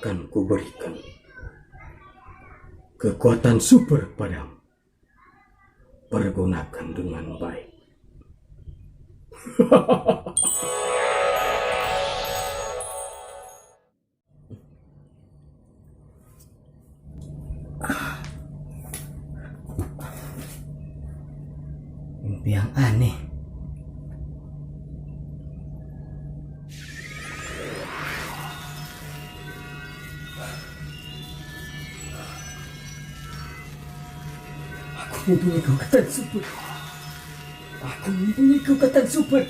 akan kuberikan kekuatan super padamu. Pergunakan dengan baik. Mimpi yang aneh. Aku mempunyai kekuatan super. Aku mempunyai kekuatan super.